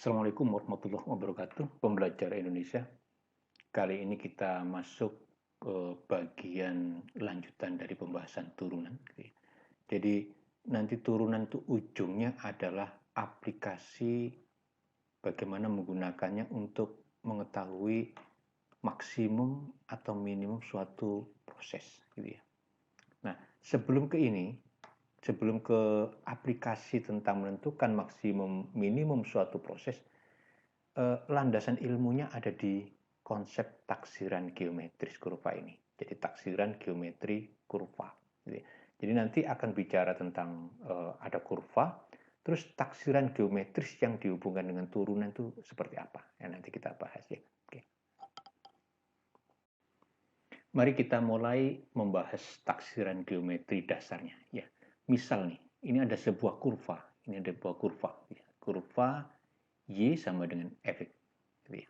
Assalamualaikum warahmatullahi wabarakatuh, pembelajar Indonesia. Kali ini kita masuk ke bagian lanjutan dari pembahasan turunan. Jadi nanti turunan itu ujungnya adalah aplikasi bagaimana menggunakannya untuk mengetahui maksimum atau minimum suatu proses. Gitu ya. Nah, sebelum ke aplikasi tentang menentukan maksimum minimum suatu proses, landasan ilmunya ada di konsep taksiran geometris kurva ini. Jadi taksiran geometri kurva. Jadi nanti akan bicara tentang ada kurva, terus taksiran geometris yang dihubungkan dengan turunan itu seperti apa. Ya, nanti kita bahas ya. Oke. Mari kita mulai membahas taksiran geometri dasarnya. Ya, misal nih, ini ada sebuah kurva. Ini ada sebuah kurva. Ya. Kurva Y sama dengan Fx. Gitu ya.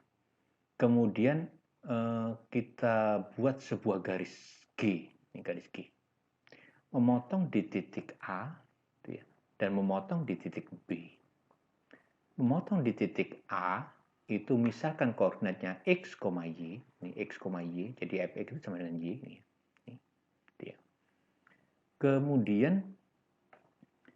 Kemudian kita buat sebuah garis G, ini garis G, memotong di titik A, gitu ya, dan memotong di titik B. Memotong di titik A itu misalkan koordinatnya x, y, ini x, y, jadi fx itu sama dengan y, ini, dia. Kemudian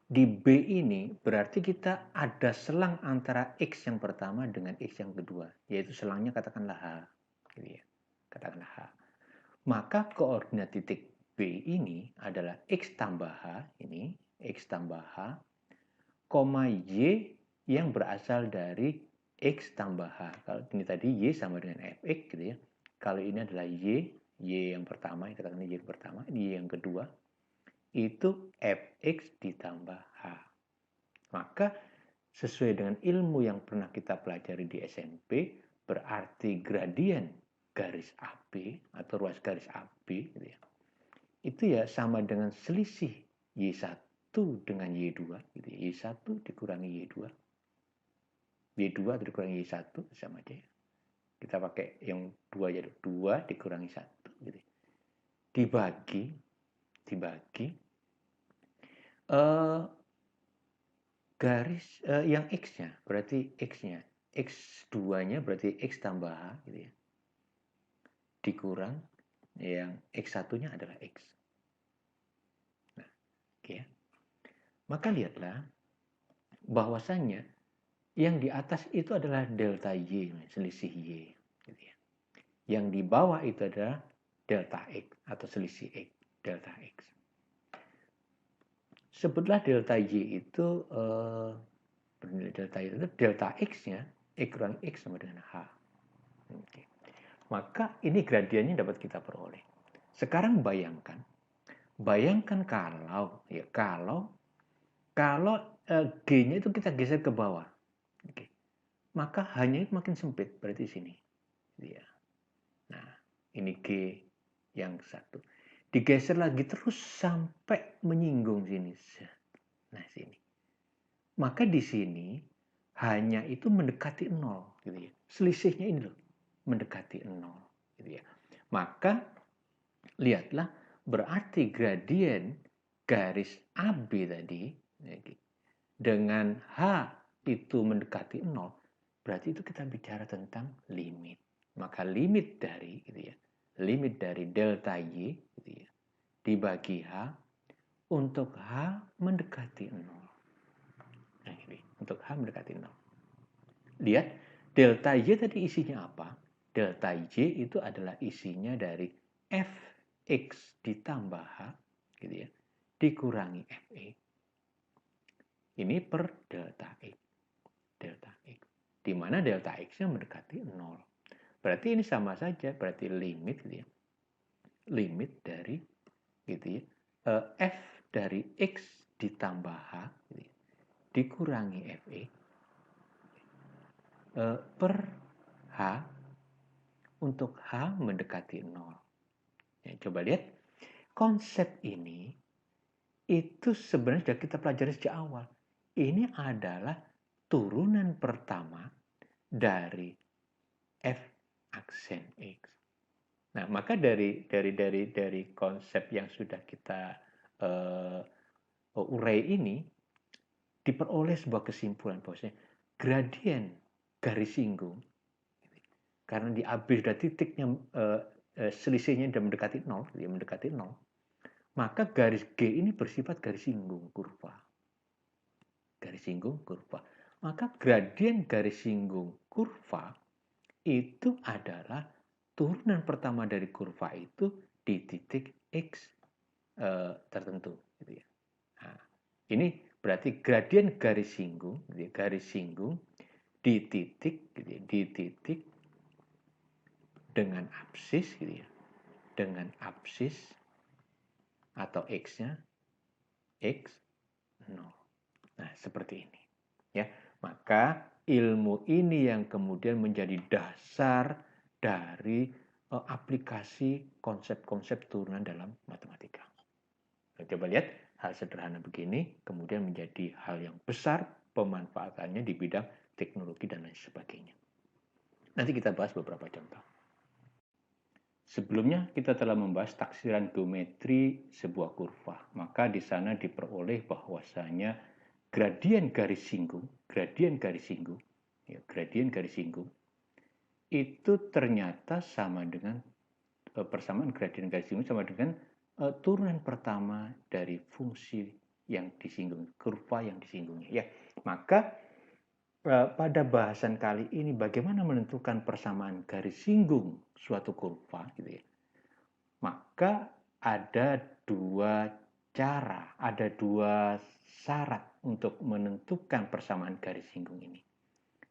di B ini berarti kita ada selang antara x yang pertama dengan x yang kedua, yaitu selangnya katakanlah H, gitu ya. Katakanlah H. Maka koordinat titik B ini adalah x tambah H, ini x tambah H, y yang berasal dari x tambah H. Kalau ini tadi y sama dengan fx gitu ya. Kalau ini adalah y yang pertama, katakan y yang pertama, y yang kedua, itu fx ditambah H. Maka sesuai dengan ilmu yang pernah kita pelajari di SMP, berarti gradien garis AB atau ruas garis AB gitu ya, itu ya sama dengan selisih Y1 dengan Y2 gitu ya. Y1 dikurangi Y2, Y2 dikurangi Y1 sama aja ya. Kita pakai yang 2 aja, 2 dikurangi 1 gitu. Dibagi eh, garis yang X-nya, berarti X-nya. X2-nya berarti X tambah H gitu ya. Dikurang yang X1-nya adalah X. Nah, oke ya. Maka lihatlah bahwasannya yang di atas itu adalah delta Y, selisih Y. Gitu ya. Yang di bawah itu adalah delta X atau selisih X, delta X. Sebutlah delta Y itu delta X-nya, X kurang X sama dengan H. Oke. Maka ini gradiennya dapat kita peroleh. Sekarang bayangkan kalau G-nya itu kita geser ke bawah. Oke. Maka hanya itu makin sempit, berarti sini. Ya. Nah, ini G yang satu. Digeser lagi terus sampai menyinggung sini. Nah, sini. Maka di sini hanya itu mendekati 0. Gitu ya. Selisihnya ini loh, mendekati 0. Gitu ya. Maka, lihatlah, berarti gradien garis AB tadi, dengan H itu mendekati 0, berarti itu kita bicara tentang limit. Maka limit dari gitu ya, limit dari delta Y gitu ya, dibagi H untuk H mendekati 0. Nah, ini untuk H mendekati 0. Lihat delta Y tadi isinya apa? Delta Y itu adalah isinya dari Fx ditambah H gitu ya, dikurangi Fx. Ini per delta X. Delta X. Di mana delta X-nya mendekati 0. Berarti ini sama saja, berarti limit gitu ya. Limit dari gitu ya, F dari X ditambah H gitu ya, dikurangi Fx per H untuk H mendekati 0. Ya, coba lihat, konsep ini itu sebenarnya sudah kita pelajari sejak awal. Ini adalah turunan pertama dari F aksen X. Nah, maka dari konsep yang sudah kita urai ini diperoleh sebuah kesimpulan bahwasanya gradien garis singgung. Karena di AB sudah titiknya selisihnya sudah mendekati 0, ya mendekati 0, maka garis G ini bersifat garis singgung kurva. Garis singgung kurva. Maka gradien garis singgung kurva itu adalah turunan pertama dari kurva itu di titik X tertentu. Gitu ya. Nah, ini berarti gradien garis singgung di titik, gitu ya, di titik dengan absis, gitu ya, dengan absis atau X-nya X0. Nah, seperti ini. Ya, maka ilmu ini yang kemudian menjadi dasar dari aplikasi konsep-konsep turunan dalam matematika. Coba lihat hal sederhana begini kemudian menjadi hal yang besar pemanfaatannya di bidang teknologi dan lain sebagainya. Nanti kita bahas beberapa contoh. Sebelumnya kita telah membahas taksiran geometri sebuah kurva. Maka di sana diperoleh bahwasanya gradien garis singgung itu ternyata sama dengan persamaan gradien garis singgung sama dengan turunan pertama dari fungsi yang disinggung, kurva yang disinggungnya. Ya, maka pada bahasan kali ini bagaimana menentukan persamaan garis singgung suatu kurva, gitu ya. Maka ada dua cara, ada dua syarat untuk menentukan persamaan garis singgung ini.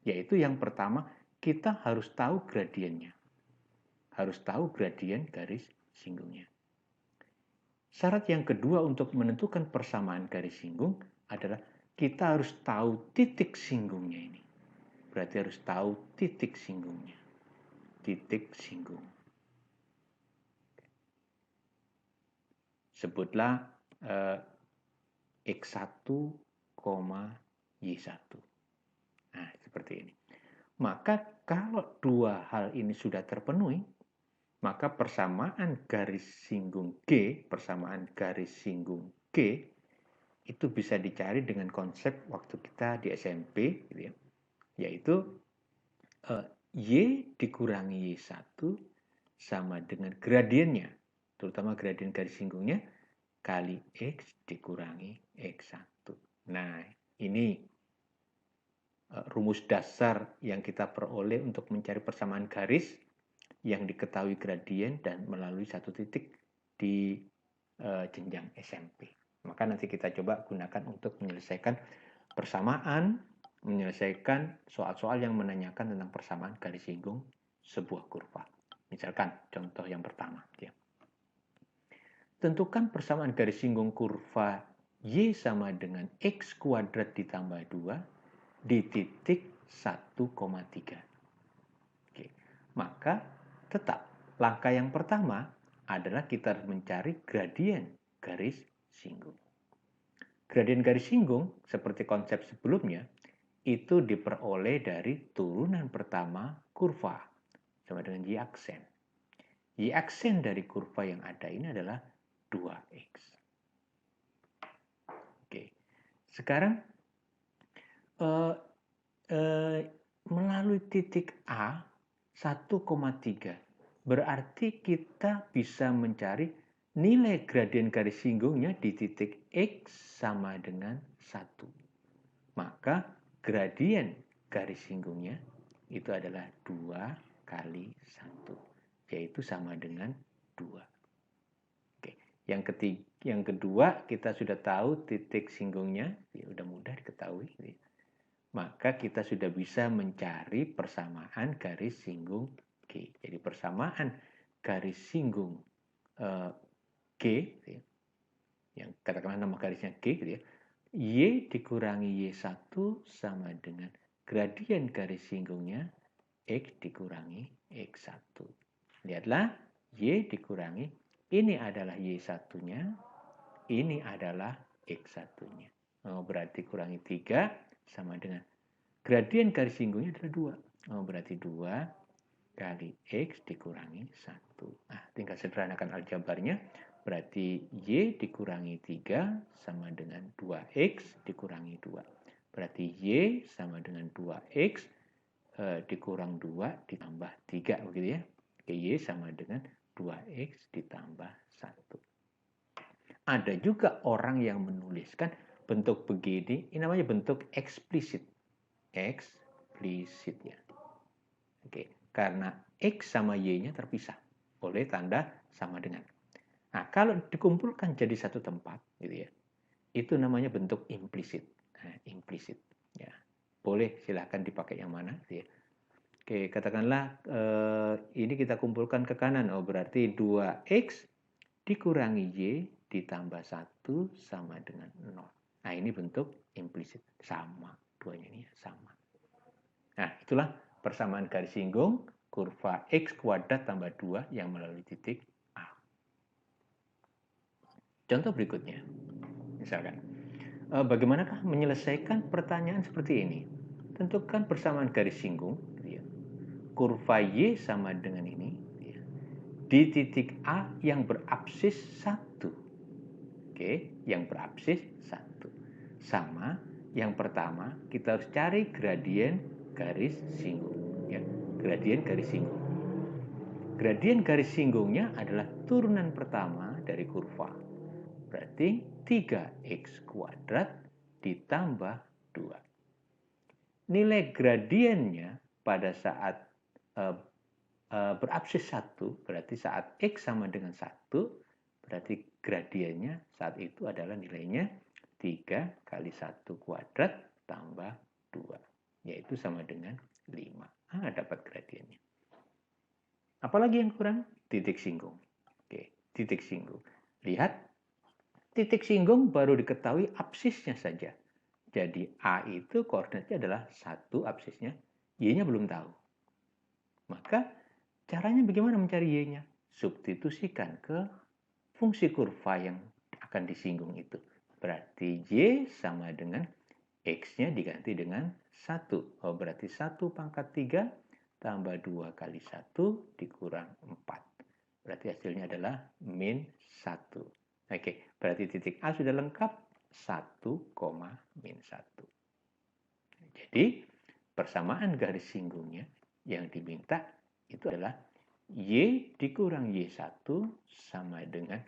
Yaitu yang pertama, kita harus tahu gradiennya. Harus tahu gradien garis singgungnya. Syarat yang kedua untuk menentukan persamaan garis singgung adalah kita harus tahu titik singgungnya ini. Berarti harus tahu titik singgungnya. Titik singgung. Sebutlah X1, Y1. Nah, seperti ini. Maka kalau dua hal ini sudah terpenuhi, maka persamaan garis singgung G, itu bisa dicari dengan konsep waktu kita di SMP, gitu ya, yaitu Y dikurangi Y1 sama dengan gradiennya, terutama gradien garis singgungnya, kali X dikurangi X1. Nah, ini rumus dasar yang kita peroleh untuk mencari persamaan garis yang diketahui gradien dan melalui satu titik di jenjang SMP. Maka nanti kita coba gunakan untuk menyelesaikan persamaan, menyelesaikan soal-soal yang menanyakan tentang persamaan garis singgung sebuah kurva. Misalkan contoh yang pertama. Ya. Tentukan persamaan garis singgung kurva Y sama dengan X kuadrat ditambah 2 di titik 1,3. Oke. Maka tetap langkah yang pertama adalah kita mencari gradien garis singgung. Gradien garis singgung seperti konsep sebelumnya itu diperoleh dari turunan pertama kurva sama dengan Y aksen. Y aksen dari kurva yang ada ini adalah 2X. Oke. Sekarang melalui titik A 1,3 berarti kita bisa mencari nilai gradien garis singgungnya di titik X sama dengan 1. Maka gradien garis singgungnya itu adalah 2 kali 1, yaitu sama dengan 2. Oke. Yang kedua kita sudah tahu titik singgungnya, ya udah mudah diketahui. Maka kita sudah bisa mencari persamaan garis singgung G. Jadi persamaan garis singgung G, yang katakanlah nama garisnya G, gitu ya, Y dikurangi Y1 sama dengan gradien garis singgungnya X dikurangi X1. Lihatlah, Y dikurangi, ini adalah Y1-nya, ini adalah X1-nya. Berarti kurangi 3 sama dengan gradien garis singgungnya adalah 2. Berarti 2 kali X dikurangi 1. Nah, tinggal sederhanakan aljabarnya. Berarti Y dikurangi 3 sama dengan 2X dikurangi 2. Berarti Y sama dengan 2X dikurang 2 ditambah 3 begitu ya. Oke, Y sama dengan 2X ditambah 1. Ada juga orang yang menuliskan bentuk begini, ini namanya bentuk eksplisit. Eksplisit ya. Oke, karena X sama Y-nya terpisah oleh tanda sama dengan. Nah, kalau dikumpulkan jadi satu tempat, gitu ya, itu namanya bentuk implisit. Nah, implisit. Ya, boleh silahkan dipakai yang mana, gitu ya. Oke, katakanlah ini kita kumpulkan ke kanan. Oh, berarti 2X dikurangi Y ditambah 1 sama dengan 0. Nah, ini bentuk implisit. Sama. Duanya ini sama. Nah, itulah persamaan garis singgung kurva X kuadrat tambah 2 yang melalui titik A. Contoh berikutnya. Misalkan, bagaimanakah menyelesaikan pertanyaan seperti ini? Tentukan persamaan garis singgung. Gitu ya. Kurva Y sama dengan ini ya, di titik A yang berabsis 1. Oke, yang berabsis 1. Sama yang pertama kita harus cari gradien garis singgung ya, gradien garis singgung. Gradien garis singgungnya adalah turunan pertama dari kurva. Berarti 3x kuadrat ditambah 2. Nilai gradiennya pada saat berabsis 1, berarti saat X sama dengan 1, berarti gradiennya saat itu adalah nilainya 3 kali 1 kuadrat tambah 2, yaitu sama dengan 5. Dapat gradiennya. Apalagi yang kurang? Titik singgung. Oke, titik singgung. Lihat, titik singgung baru diketahui absisnya saja. Jadi A itu koordinatnya adalah 1 absisnya, Y-nya belum tahu. Maka caranya bagaimana mencari Y-nya? Substitusikan ke fungsi kurva yang akan disinggung itu. Berarti Y sama dengan X-nya diganti dengan 1. Oh, berarti 1 pangkat 3 tambah 2 kali 1 dikurang 4. Berarti hasilnya adalah min 1. Oke, berarti titik A sudah lengkap. 1, min 1. Jadi persamaan garis singgungnya yang diminta itu adalah Y dikurang Y1 sama dengan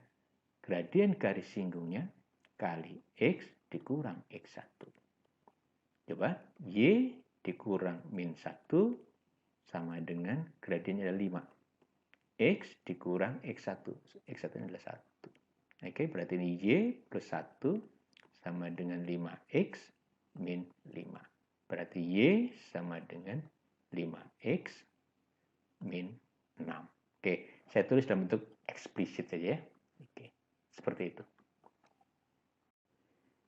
gradien garis singgungnya kali X dikurang X1. Coba, Y dikurang min 1 sama dengan gradiennya adalah 5. X dikurang X1. X1 adalah 1. Oke, berarti ini Y plus 1 sama dengan 5X min 5. Berarti Y sama dengan 5X min 6. Oke, saya tulis dalam bentuk eksplisit saja ya. Oke, seperti itu.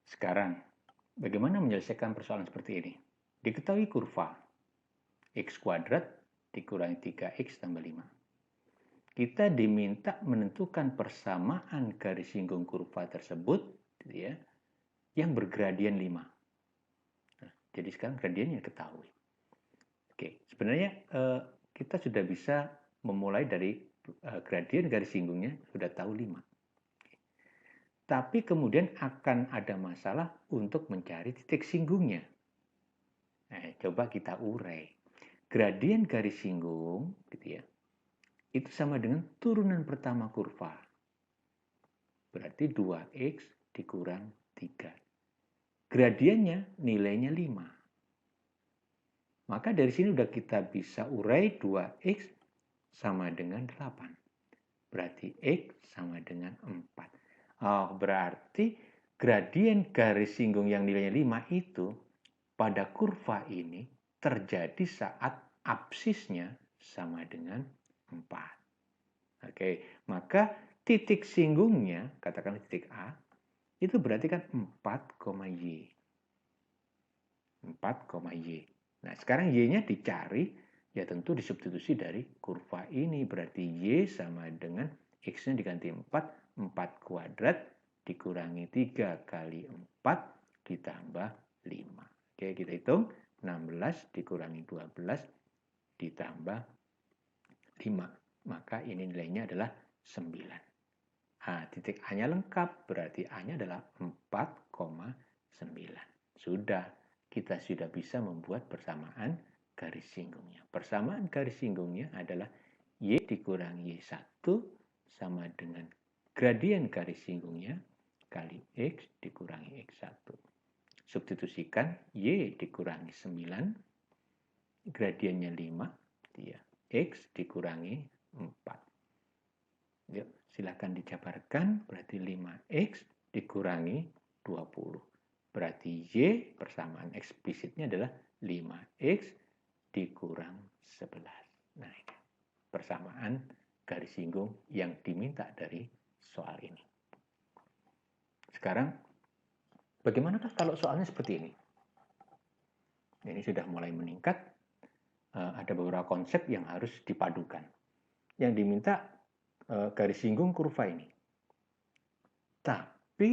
Sekarang, bagaimana menyelesaikan persoalan seperti ini? Diketahui kurva X kuadrat dikurangi 3X tambah 5. Kita diminta menentukan persamaan garis singgung kurva tersebut ya, yang bergradien 5. Nah, jadi sekarang gradiennya ketahui. Oke, sebenarnya kita sudah bisa memulai dari gradien garis singgungnya sudah tahu 5. Tapi kemudian akan ada masalah untuk mencari titik singgungnya. Nah, coba kita urai. Gradien garis singgung gitu ya, itu sama dengan turunan pertama kurva. Berarti 2X dikurang 3. Gradiennya nilainya 5. Maka dari sini udah kita bisa urai 2X sama dengan 8. Berarti X sama dengan 4. Oh, berarti gradien garis singgung yang nilainya 5 itu pada kurva ini terjadi saat absisnya sama dengan 4. Oke, maka titik singgungnya, katakanlah titik A, itu berarti kan 4,Y. 4,Y. Nah, sekarang Y-nya dicari, ya tentu disubstitusi dari kurva ini. Berarti Y sama dengan X-nya diganti 4, 4 kuadrat dikurangi 3 kali 4 ditambah 5. Oke, kita hitung. 16 dikurangi 12 ditambah 5. Maka ini nilainya adalah 9. Titik A-nya lengkap, berarti A-nya adalah 4,9. Sudah, kita sudah bisa membuat persamaan garis singgungnya. Persamaan garis singgungnya adalah Y dikurangi Y1 sama dengan gradien garis singgungnya kali X dikurangi X1. Substitusikan Y dikurangi 9, gradiennya 5, ya, X dikurangi 4. Yuk, silakan dijabarkan, berarti 5X dikurangi 20. Berarti Y persamaan eksplisitnya adalah 5X dikurang 11. Nah, ini persamaan garis singgung yang diminta dari soal ini. Sekarang, bagaimanakah kalau soalnya seperti ini? Ini sudah mulai meningkat, ada beberapa konsep yang harus dipadukan. Yang diminta garis singgung kurva ini. Tapi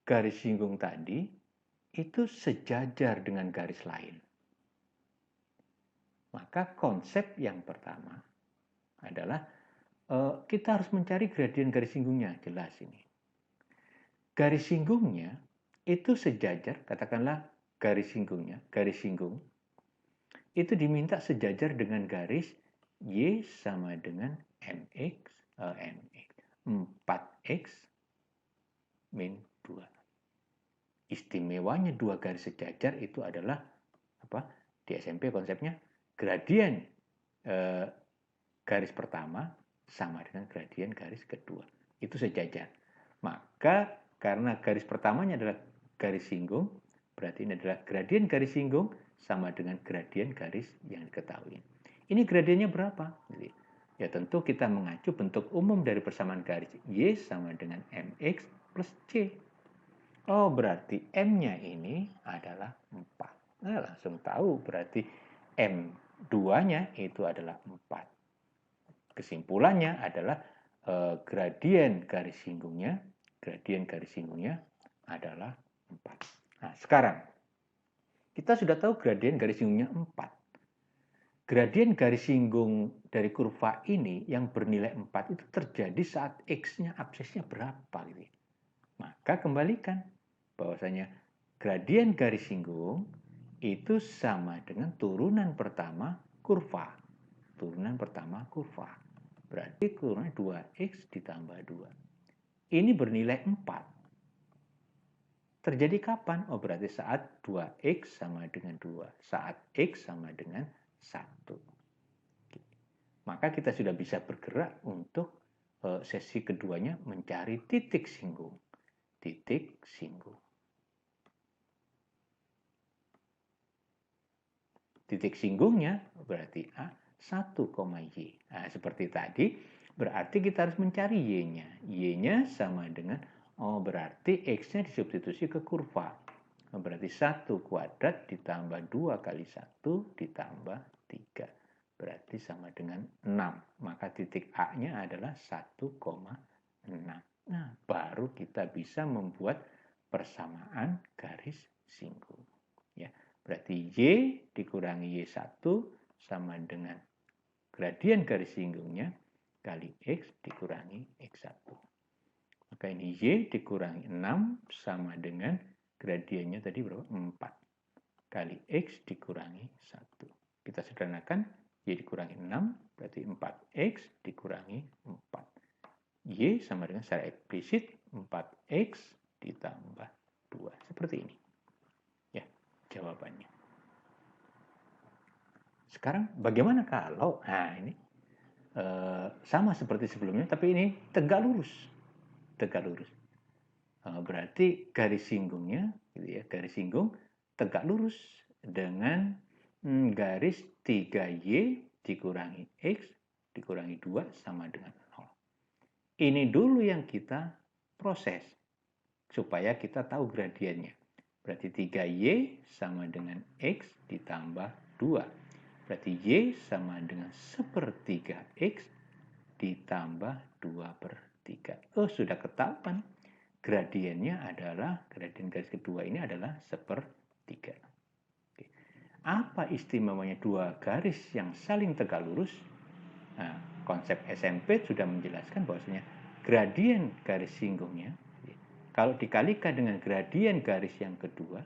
garis singgung tadi itu sejajar dengan garis lain. Maka konsep yang pertama adalah kita harus mencari gradien garis singgungnya, jelas ini. Garis singgungnya itu sejajar, katakanlah garis singgungnya, garis singgung itu diminta sejajar dengan garis Y sama dengan MX 4X min 2. Istimewanya dua garis sejajar itu adalah apa? Di SMP konsepnya gradien garis pertama sama dengan gradien garis kedua. Itu sejajar. Maka karena garis pertamanya adalah garis singgung, berarti ini adalah gradien garis singgung sama dengan gradien garis yang diketahui. Ini gradiennya berapa? Jadi, ya tentu kita mengacu bentuk umum dari persamaan garis Y sama dengan MX plus C. Oh, berarti M-nya ini adalah 4. Nah, langsung tahu berarti M2-nya itu adalah 4. Kesimpulannya adalah gradien garis singgungnya adalah 4. Nah, sekarang kita sudah tahu gradien garis singgungnya 4. Gradien garis singgung dari kurva ini yang bernilai 4 itu terjadi saat X-nya absisnya berapa gitu. Maka kembalikan bahwasanya gradien garis singgung itu sama dengan turunan pertama kurva. Berarti kurangnya 2X ditambah 2. Ini bernilai 4. Terjadi kapan? Oh, berarti saat 2X sama dengan 2. Saat X sama dengan 1. Maka kita sudah bisa bergerak untuk sesi keduanya mencari titik singgung. Titik singgungnya berarti A 1, Y. Nah, seperti tadi, berarti kita harus mencari Y-nya. Y-nya sama dengan, berarti X-nya disubstitusi ke kurva. Berarti 1 kuadrat ditambah 2 kali 1 ditambah 3. Berarti sama dengan 6. Maka titik A-nya adalah 1,6. Nah, baru kita bisa membuat persamaan garis singgung. Ya, berarti Y dikurangi Y1 sama dengan gradien garis singgungnya kali X dikurangi X1. Maka ini Y dikurangi 6 sama dengan gradiennya tadi berapa? 4 kali X dikurangi 1. Kita sederhanakan, Y dikurangi 6 berarti 4X dikurangi 4. Y sama dengan secara eksplisit 4X ditambah 2. Seperti ini. Ya, jawabannya. Sekarang bagaimana kalau, nah ini sama seperti sebelumnya, tapi ini tegak lurus. Berarti garis singgungnya, gitu ya, garis singgung tegak lurus dengan garis 3Y dikurangi X dikurangi 2 sama dengan 0. Ini dulu yang kita proses supaya kita tahu gradiennya. Berarti 3Y sama dengan X ditambah 2. Berarti Y sama dengan 1/3 X ditambah 2/3. Oh, sudah ketahuan. Gradiennya adalah, gradien garis kedua ini adalah 1/3. Apa istimewanya dua garis yang saling tegak lurus? Nah, konsep SMP sudah menjelaskan bahwasanya gradien garis singgungnya kalau dikalikan dengan gradien garis yang kedua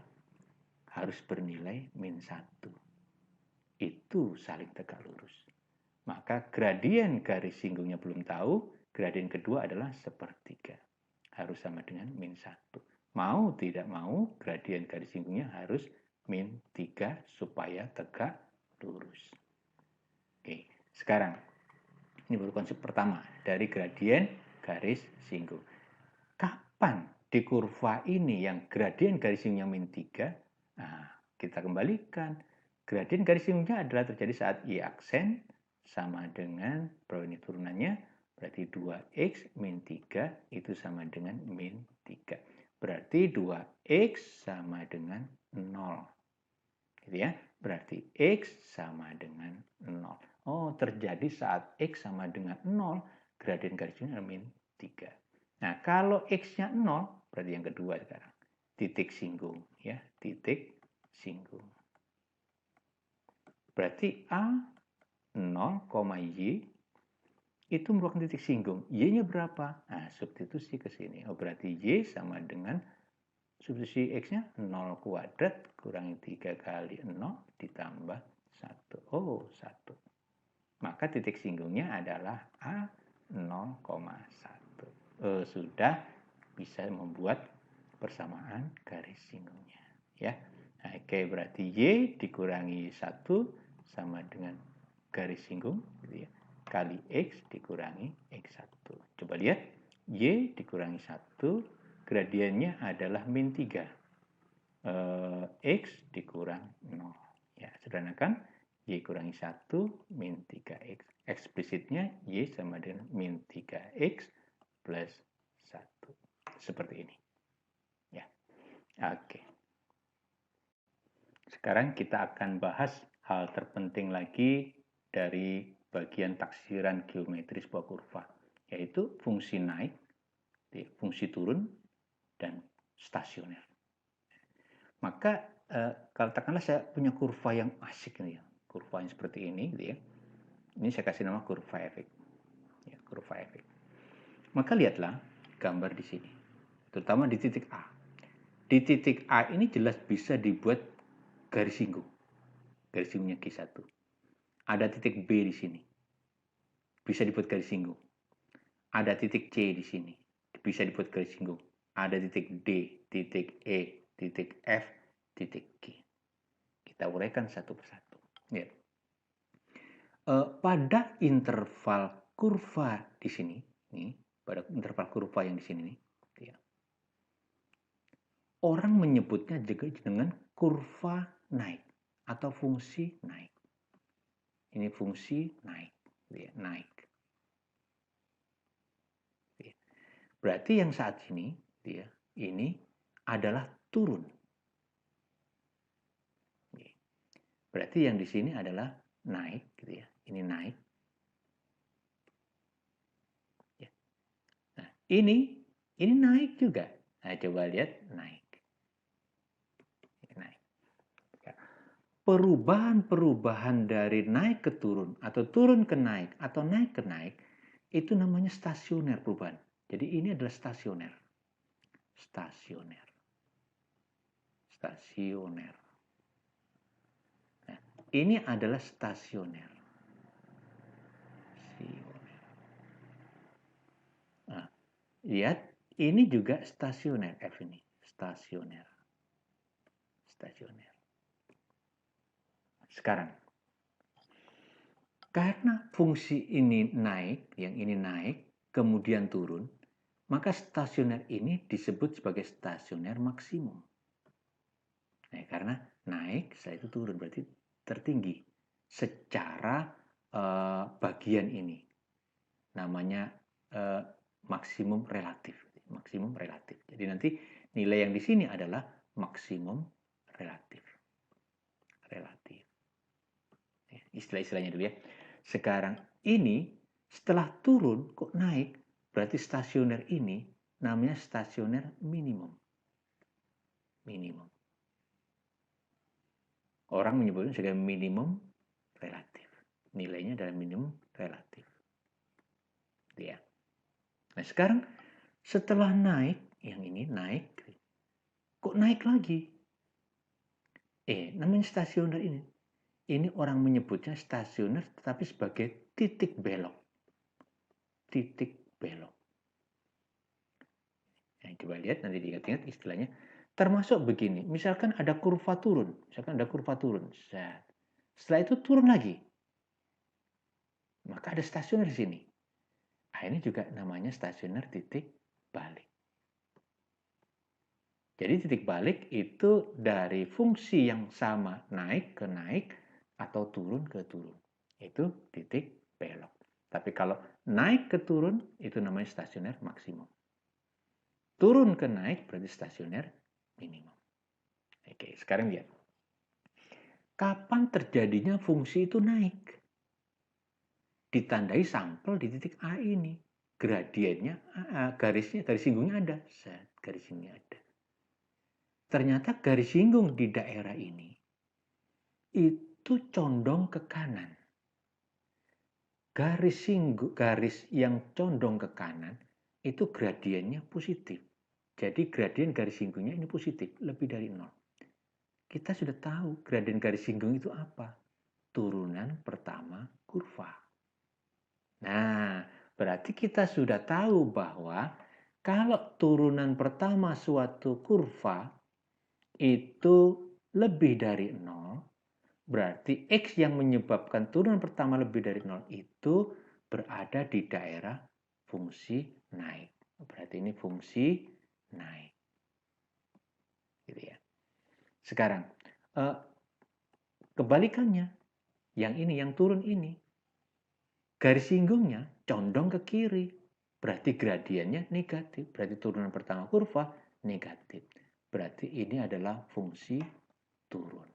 harus bernilai -1. Itu itu saling tegak lurus. Maka gradien garis singgungnya belum tahu, gradien kedua adalah sepertiga. Harus sama dengan min 1. Mau tidak mau, gradien garis singgungnya harus min 3 supaya tegak lurus. Oke, sekarang ini baru konsep pertama dari gradien garis singgung. Kapan di kurva ini yang gradien garis singgungnya min 3? Nah, kita kembalikan. Gradien garis singgungnya adalah terjadi saat Y aksen sama dengan, kalau ini turunannya, berarti 2X min 3 itu sama dengan min 3. Berarti 2X sama dengan 0. Gitu ya. Berarti X sama dengan 0. Oh, terjadi saat X sama dengan 0, gradien garis singgungnya min 3. Nah, kalau X-nya 0, berarti yang kedua sekarang. Titik singgung. Ya, titik singgung. Berarti A 0, Y itu merupakan titik singgung. Y-nya berapa? Nah, substitusi ke sini. Oh, berarti Y sama dengan substitusi X-nya 0 kuadrat kurangi 3 kali 0 ditambah 1. Oh, 1. Maka titik singgungnya adalah A 0,1. Sudah bisa membuat persamaan garis singgungnya. Ya. Nah, oke, berarti Y dikurangi 1 sama dengan garis singgung. Gitu ya, kali X dikurangi X1. Coba lihat. Y dikurangi 1, gradiennya adalah min 3. X dikurang 0. Ya, sederhanakan. Y kurangi 1 min 3X. Eksplisitnya Y sama dengan min 3X plus 1. Seperti ini. Ya. Oke. Sekarang kita akan bahas hal terpenting lagi dari bagian taksiran geometri sebuah kurva, yaitu fungsi naik, fungsi turun, dan stasioner. Maka katakanlah saya punya kurva yang asik nih ya, kurva yang seperti ini, gitu ya. Ini saya kasih nama kurva efek. Ya, kurva efek. Maka lihatlah gambar di sini, terutama di titik A. Di titik A ini jelas bisa dibuat garis singgung. Garis singgungnya Q1. Ada titik B di sini. Bisa dibuat garis singgung. Ada titik C di sini. Bisa dibuat garis singgung. Ada titik D, titik E, titik F, titik G. Kita uraikan satu persatu. Ya. Pada interval kurva di sini, nih, pada interval kurva yang di sini nih, ya, orang menyebutnya juga dengan kurva naik atau fungsi naik. Ini fungsi naik, ya, naik. Ya. Berarti yang saat ini, ya, ini adalah turun. Ya. Berarti yang di sini adalah naik, gitu ya. Ini naik. Ya. Nah, ini naik juga. Nah, coba lihat naik. Naik. Ya. Perubahan-perubahan dari naik ke turun atau turun ke naik atau naik ke naik itu namanya stasioner perubahan. Jadi ini adalah stasioner. Stasioner. Stasioner. Nah, ini adalah stasioner. Nah, lihat, ini juga stasioner F ini. Stasioner. Stasioner. Sekarang, karena fungsi ini naik, yang ini naik, kemudian turun, maka stasioner ini disebut sebagai stasioner maksimum. Nah, karena naik, setelah itu turun, berarti tertinggi secara bagian ini. Namanya maksimum relatif. Maksimum relatif. Jadi nanti nilai yang di sini adalah maksimum relatif. Relatif. Istilah-istilahnya dulu ya. Sekarang ini setelah turun kok naik, berarti stasioner ini namanya stasioner minimum. Minimum. Orang menyebutnya sebagai minimum relatif. Nilainya adalah minimum relatif. Ya. Nah, sekarang setelah naik, yang ini naik, kok naik lagi? Namanya stasioner ini. ini orang menyebutnya stasioner tetapi sebagai titik belok. Titik belok. Nah, coba lihat nanti diingat-ingat istilahnya. Termasuk begini, misalkan ada kurva turun. Setelah itu turun lagi. Maka ada stasioner di sini. Nah, ini juga namanya stasioner titik balik. Jadi titik balik itu dari fungsi yang sama naik ke naik atau turun ke turun. Itu titik belok. Tapi kalau naik ke turun itu namanya stasioner maksimum. Turun ke naik berarti stasioner minimum. Oke, sekarang lihat. Kapan terjadinya fungsi itu naik? Ditandai sampel di titik A ini. Gradiennya, garis singgungnya ada. Garis singgungnya ada. Ternyata garis singgung di daerah ini itu condong ke kanan. Garis yang condong ke kanan itu gradiennya positif. Jadi gradien garis singgungnya ini positif, lebih dari 0. Kita sudah tahu gradien garis singgung itu apa? Turunan pertama kurva. Nah, berarti kita sudah tahu bahwa kalau turunan pertama suatu kurva itu lebih dari 0, berarti X yang menyebabkan turunan pertama lebih dari 0 itu berada di daerah fungsi naik. Berarti ini fungsi naik. Gitu ya. Sekarang, kebalikannya, yang ini, yang turun ini, garis singgungnya condong ke kiri. Berarti gradiennya negatif. Berarti turunan pertama kurva negatif. Berarti ini adalah fungsi turun.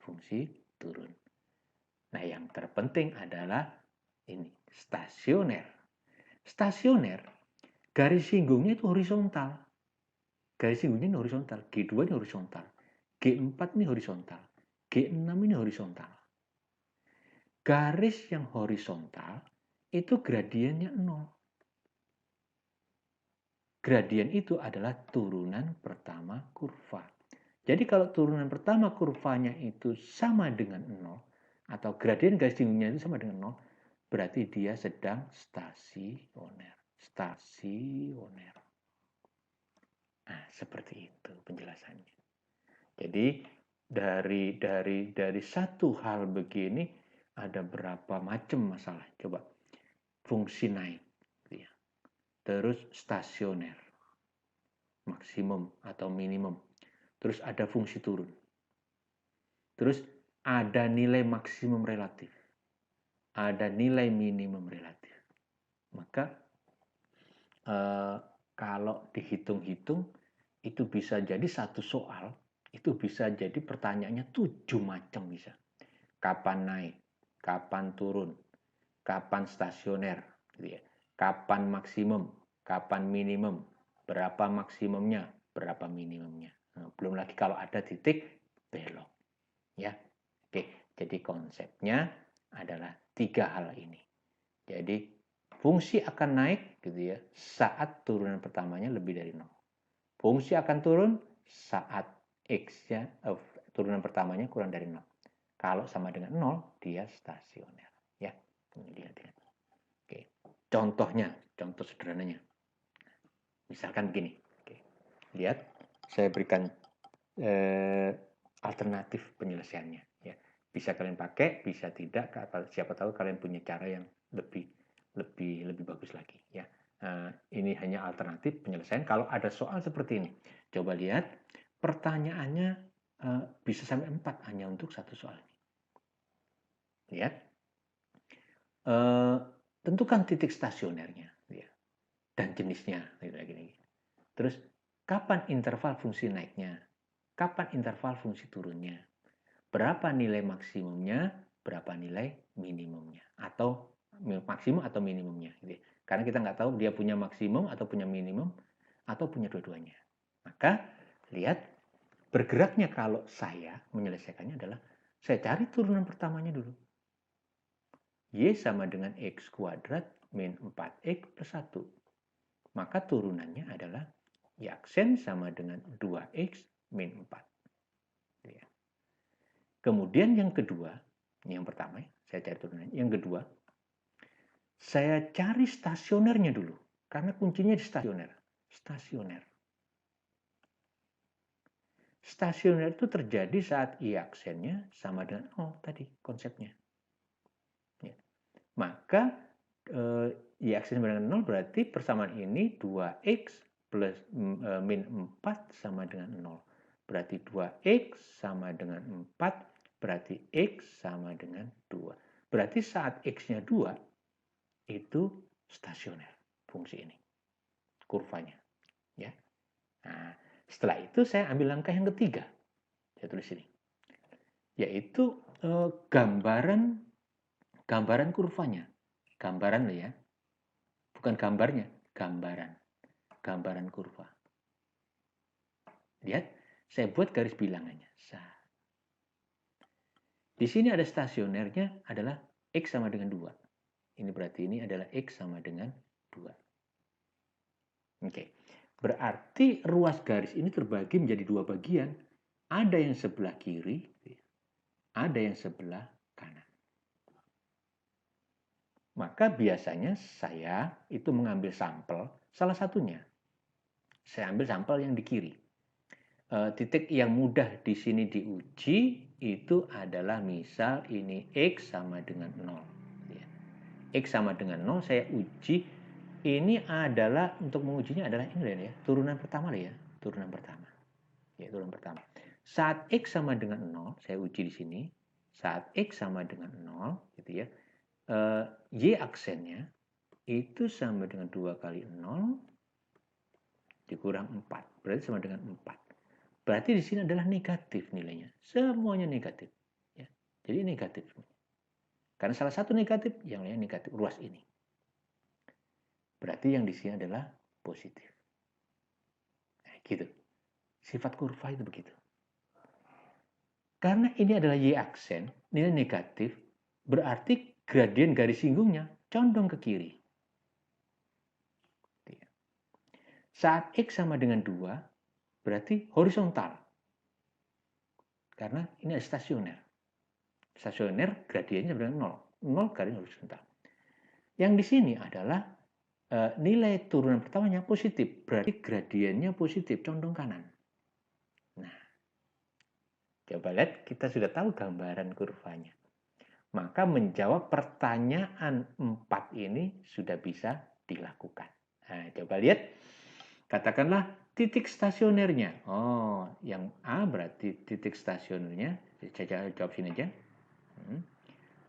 Fungsi turun. Nah, yang terpenting adalah ini, stasioner. Stasioner, garis singgungnya itu horizontal. Garis singgungnya ini horizontal. G2 ini horizontal. G4 ini horizontal. G6 ini horizontal. Garis yang horizontal itu gradiennya 0. Gradien itu adalah turunan pertama kurva. Jadi kalau turunan pertama kurvanya itu sama dengan 0, atau gradien garis singgungnya itu sama dengan 0, berarti dia sedang stasioner. Stasioner. Nah, seperti itu penjelasannya. Jadi dari satu hal begini ada berapa macam masalah. Coba fungsi naik, ya. Terus stasioner, maksimum atau minimum. Terus ada fungsi turun. Terus ada nilai maksimum relatif. Ada nilai minimum relatif. Maka kalau dihitung-hitung itu bisa jadi satu soal, itu bisa jadi pertanyaannya 7 macam bisa. Kapan naik, kapan turun, kapan stasioner, gitu ya. Kapan maksimum, kapan minimum, berapa maksimumnya, berapa minimumnya. Nah, belum lagi kalau ada titik belok. Ya. Oke, jadi konsepnya adalah 3 hal ini. Jadi fungsi akan naik gitu ya saat turunan pertamanya lebih dari 0. Fungsi akan turun saat X-nya turunan pertamanya kurang dari 0. Kalau sama dengan 0, dia stasioner. Ya, lihat. Oke. Contohnya, contoh sederhananya. Misalkan begini. Oke. Lihat, saya berikan alternatif penyelesaiannya. Ya. Bisa kalian pakai, bisa tidak. Siapa tahu kalian punya cara yang lebih bagus lagi. Ya. Ini hanya alternatif penyelesaian. Kalau ada soal seperti ini, coba lihat. Pertanyaannya bisa sampai 4 hanya untuk satu soal ini. Lihat. Tentukan titik stasionernya ya, dan jenisnya. Terus, kapan interval fungsi naiknya? Kapan interval fungsi turunnya? Berapa nilai maksimumnya? Berapa nilai minimumnya? Atau maksimum atau minimumnya? Gitu. Karena kita nggak tahu dia punya maksimum atau punya minimum atau punya dua-duanya. Maka lihat bergeraknya kalau saya menyelesaikannya adalah saya cari turunan pertamanya dulu. Y sama dengan X kuadrat min 4X plus 1. Maka turunannya adalah Y aksen sama dengan 2X min 4. Ya. Kemudian yang kedua, ini yang pertama ya, saya cari turunannya. Yang kedua, saya cari stasionernya dulu. Karena kuncinya di stasioner. Stasioner. Stasioner itu terjadi saat I aksennya sama dengan 0 tadi konsepnya. Ya. Maka I aksen sama dengan 0 berarti persamaan ini 2x plus min 4 sama dengan 0. Berarti 2x sama dengan 4, berarti x sama dengan 2. Berarti saat x-nya 2, itu stasioner fungsi ini, kurvanya. Ya. Nah, setelah itu saya ambil langkah yang ketiga. Saya tulis ini. Yaitu gambaran kurvanya. Gambaran ya. Bukan gambarnya, gambaran kurva. Lihat, saya buat garis bilangannya. Di sini ada stasionernya adalah X sama dengan 2. Ini berarti ini adalah X sama dengan 2. Oke. Berarti ruas garis ini terbagi menjadi 2 bagian. Ada yang sebelah kiri, ada yang sebelah kanan. Maka biasanya saya itu mengambil sampel salah satunya. Saya ambil sampel yang di kiri. Titik yang mudah di sini diuji itu adalah misal ini X sama dengan 0. X sama dengan 0 saya uji. Ini adalah untuk mengujinya adalah ini ya, turunan pertama ya, turunan pertama. Ya, turunan pertama. Saat X sama dengan 0, saya uji di sini. Saat X sama dengan 0, gitu ya. Y aksennya itu sama dengan 2 kali 0 dikurang 4. Berarti sama dengan 4. Berarti di sini adalah negatif nilainya. Semuanya negatif. Ya. Jadi negatif. Karena salah satu negatif, yang lainnya negatif. Ruas ini. Berarti yang di sini adalah positif. Nah, gitu. Sifat kurva itu begitu. Karena ini adalah Y aksen, nilai negatif, berarti gradien garis singgungnya condong ke kiri. Saat X sama dengan 2, berarti horizontal. Karena ini adalah stasioner. Stasioner gradiennya dengan 0. 0 garis horizontal. Yang di sini adalah nilai turunan pertamanya positif. Berarti gradiennya positif, condong kanan. Nah, coba lihat, kita sudah tahu gambaran kurvanya. Maka menjawab pertanyaan 4 ini sudah bisa dilakukan. Nah, coba lihat. Katakanlah titik stasionernya. Oh, yang A berarti titik stasionernya. Saya jawab sini aja.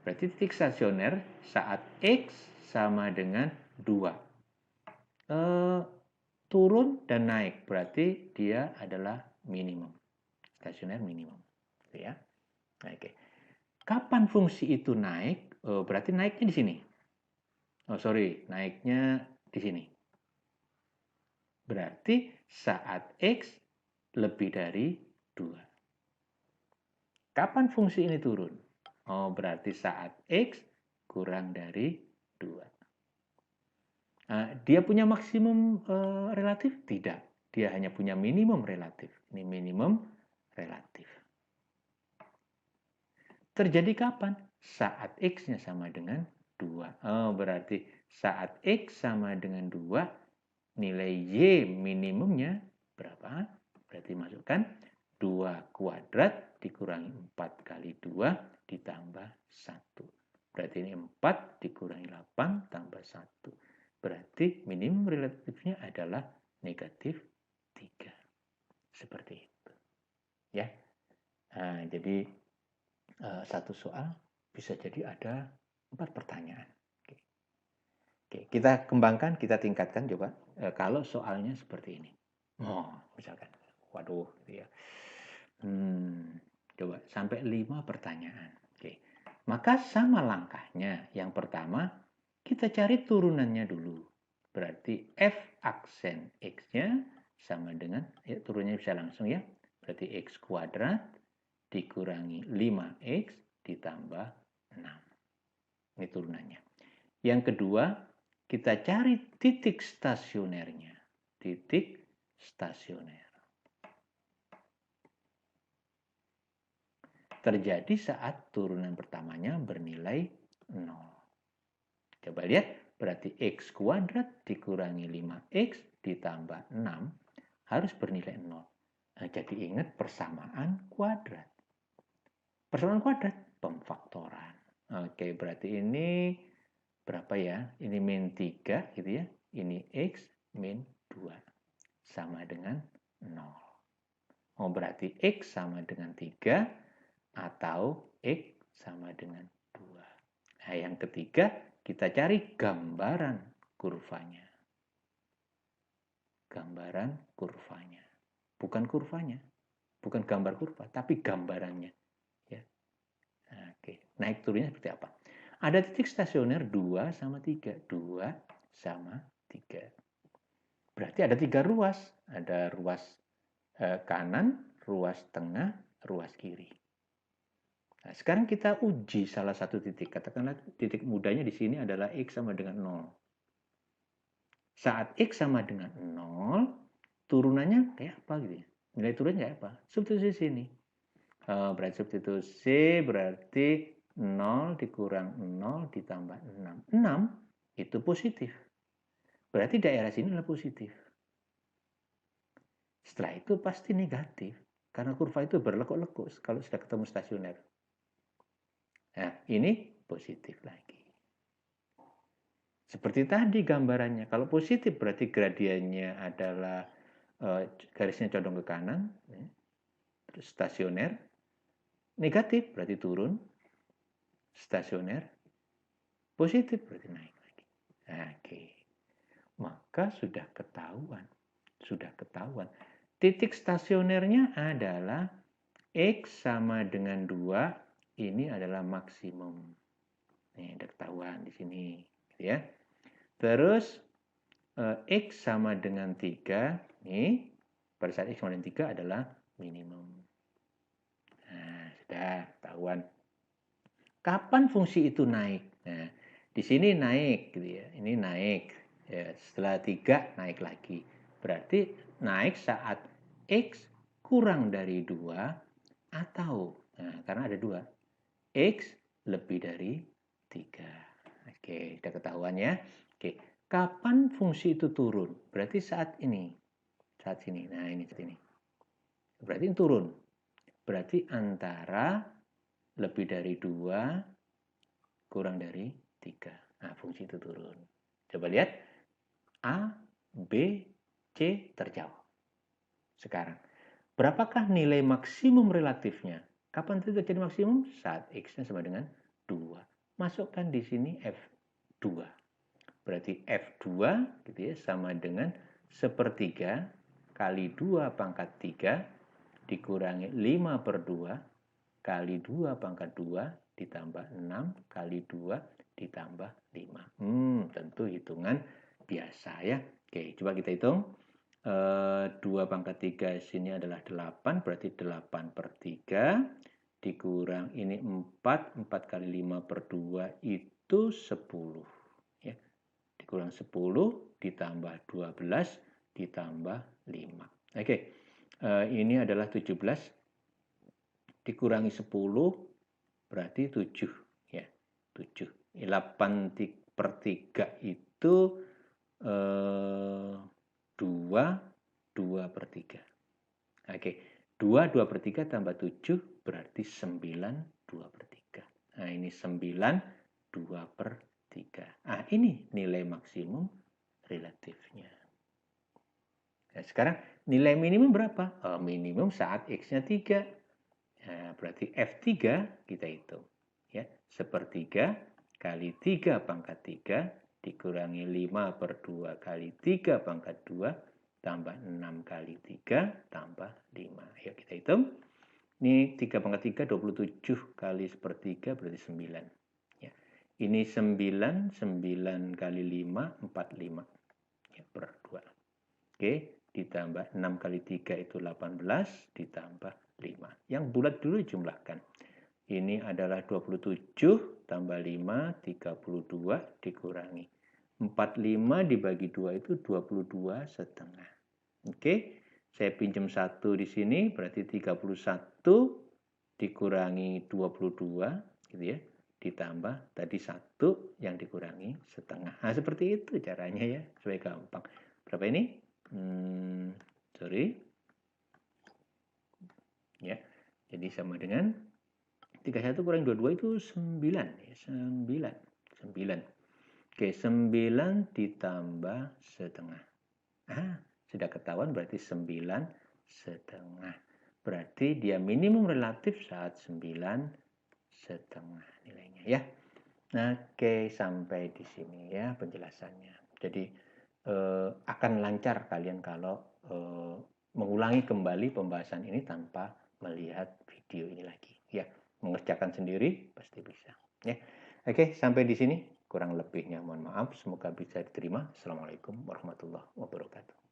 Berarti titik stasioner saat X sama dengan 2. Turun dan naik. Berarti dia adalah minimum. Stasioner minimum. Ya. Oke. Kapan fungsi itu naik? Berarti naiknya di sini. Naiknya di sini. Berarti saat X lebih dari 2. Kapan fungsi ini turun? Berarti saat X kurang dari 2. Dia punya maksimum relatif? Tidak. Dia hanya punya minimum relatif. Ini minimum relatif. Terjadi kapan? Saat X-nya sama dengan 2. Berarti saat X sama dengan 2, nilai Y minimumnya berapa? Berarti masukkan 2 kuadrat dikurangi 4 kali 2 ditambah 1. Berarti ini 4 dikurangi 8 tambah 1. Berarti minimum relatifnya adalah negatif 3. Seperti itu. Ya. Nah, jadi satu soal bisa jadi ada 4 pertanyaan. Oke, kita kembangkan, kita tingkatkan coba. Kalau soalnya seperti ini. Misalkan. Waduh, gitu ya. Coba sampai 5 pertanyaan. Oke. Maka sama langkahnya. Yang pertama, kita cari turunannya dulu. Berarti F aksen X-nya sama dengan, ya turunnya bisa langsung ya. Berarti X kuadrat dikurangi 5X ditambah 6. Ini turunannya. Yang kedua, kita cari titik stasionernya. Titik stasioner. terjadi saat turunan pertamanya bernilai 0. Coba lihat, berarti x kuadrat dikurangi 5x ditambah 6 harus bernilai 0. Nah, jadi ingat persamaan kuadrat. Persamaan kuadrat, pemfaktoran. Oke, berarti ini berapa ya? Ini min 3 gitu ya. Ini x min 2 sama dengan 0. Oh, berarti x sama dengan 3 atau x sama dengan 2. Nah, yang ketiga, kita cari gambaran kurvanya. Gambaran kurvanya. Bukan kurvanya. Bukan gambar kurva, tapi gambarannya. Ya. Oke. Naik turunnya seperti apa? Ada titik stasioner 2 sama 3. 2 sama 3. Berarti ada 3 ruas. Ada ruas kanan, ruas tengah, ruas kiri. Nah, sekarang kita uji salah satu titik. Katakanlah titik mudanya di sini adalah x sama dengan 0. Saat x sama dengan 0, turunannya kayak apa gitu ya? Nilai turunnya kayak apa? Substitusi sini. Berarti substitusi berarti 0 dikurang 0 ditambah 6. 6 itu positif. Berarti daerah sini adalah positif. Setelah itu pasti negatif. Karena kurva itu berlekuk-lekuk kalau sudah ketemu stasioner. Nah, ini positif lagi. Seperti tadi gambarannya. Kalau positif berarti gradiennya adalah garisnya condong ke kanan. Terus stasioner. Negatif berarti turun. Stasioner. Positif berarti naik lagi. Oke. Maka sudah ketahuan. Sudah ketahuan. Titik stasionernya adalah x sama dengan 2. Ini adalah maksimum. Nih, udah ketahuan di sini. Gitu ya. Terus x sama dengan 3. Nih, pada saat x sama dengan 3 adalah minimum. Nah, sudah ketahuan. Kapan fungsi itu naik? Nah, di sini naik gitu ya. Ini naik. Ya, setelah 3 naik lagi. Berarti naik saat x kurang dari 2 atau karena ada 2. X lebih dari 3. Oke, udah ketahuan ya. Oke, kapan fungsi itu turun? Berarti saat ini. Saat sini. Nah, ini saat ini. Berarti ini turun. Berarti antara lebih dari 2 kurang dari 3. Nah, fungsi itu turun. Coba lihat. A, B, C terjawab. Sekarang, berapakah nilai maksimum relatifnya? Kapan itu terjadi maksimum? Saat X-nya sama dengan 2. Masukkan di sini F2. Berarti F2 gitu ya, sama dengan sepertiga kali 2 pangkat 3 dikurangi 5 per 2 kali 2 pangkat 2 ditambah 6 kali 2 ditambah 5. Tentu hitungan biasa ya. Oke, coba kita hitung. 2 pangkat 3 sini adalah 8, berarti 8 per 3 dikurang ini 4 kali 5 per 2 itu 10 ya. Dikurang 10 ditambah 12 ditambah 5. Oke, ini adalah 17 dikurangi 10 berarti 7 ya. 7. 8 per 3 itu 2 per 3. Oke, 2 per 3 tambah 7 berarti 9 2 per 3. Nah, ini 9 2 per 3. Nah, ini nilai maksimum relatifnya. Nah, sekarang nilai minimum berapa? Minimum saat X-nya 3. Nah, berarti F3 kita hitung. Ya, sepertiga kali 3 pangkat 3 dikurangi 5 per 2 kali 3 pangkat 2 tambah 6 kali 3 tambah 5. Ayo kita hitung. Ini 3 pangkat 3, 27 kali sepertiga berarti 9. Ya. Ini 9, 9 kali 5, 45. Ya, per 2. Oke, ditambah 6 kali 3 itu 18, ditambah 5. Yang bulat dulu jumlahkan. Ini adalah 27 tambah 5, 32 dikurangi. 45 dibagi 2 itu 22 setengah. Oke, saya pinjam 1 di sini berarti 31 dikurangi 22 gitu ya, ditambah tadi 1 yang dikurangi setengah. Nah, seperti itu caranya ya, supaya gampang. Berapa ini? Sorry. Ya. Jadi sama dengan 31 kurang 22 itu 9 ya, 9. 9. Oke, 9 ditambah setengah. Sudah ketahuan berarti 9 setengah. Berarti dia minimum relatif saat 9 setengah nilainya ya. Nah, oke, sampai di sini ya penjelasannya. Jadi akan lancar kalian kalau mengulangi kembali pembahasan ini tanpa melihat video ini lagi ya. Mengerjakan sendiri pasti bisa ya. Oke, sampai di sini. Kurang lebihnya mohon maaf, semoga bisa diterima. Assalamualaikum warahmatullahi wabarakatuh.